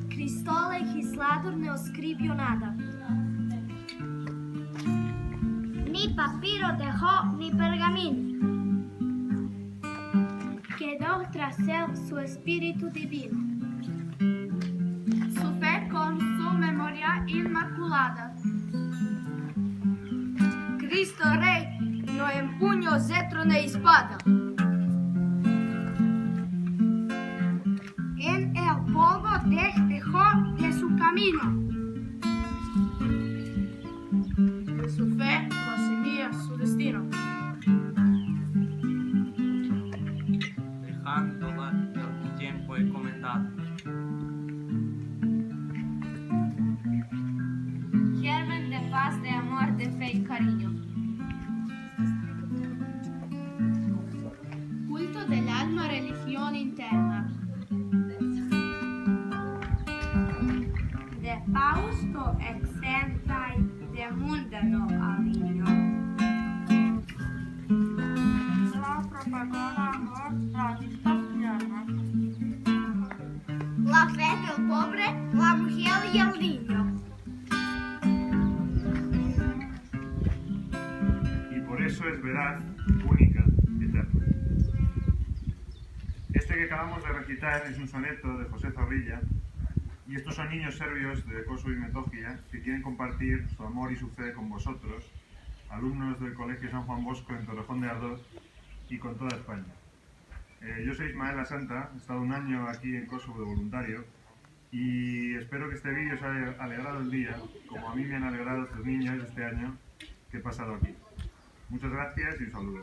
Cristo legislador no escribió nada. Ni papiro dejó ni pergamino. Quedó tras él su espíritu divino. Su fe con su memoria inmaculada. Cristo Rey no empuñó cetro ni espada. En el polvo dejó de su camino. De su fe conseguía su destino. Dejándola el tiempo encomendado. Germen de paz, de amor, de fe y cariño. Culto del alma, religión interna. De Fausto exenta y de mundano aliño. La propaganda amor, la amistad tierna. La fe del pobre, la mujer y el niño. Y por eso es veraz, única, eterna. Este que acabamos de recitar es un soneto de José Zorrilla, y estos son niños serbios de Kosovo y Metohija que quieren compartir su amor y su fe con vosotros, alumnos del Colegio San Juan Bosco en Torrejón de Ardoz y con toda España. Yo soy Ismael La Santa, he estado un año aquí en Kosovo de voluntario y espero que este vídeo os haya alegrado el día, como a mí me han alegrado estos niños este año que he pasado aquí. Muchas gracias y un saludo.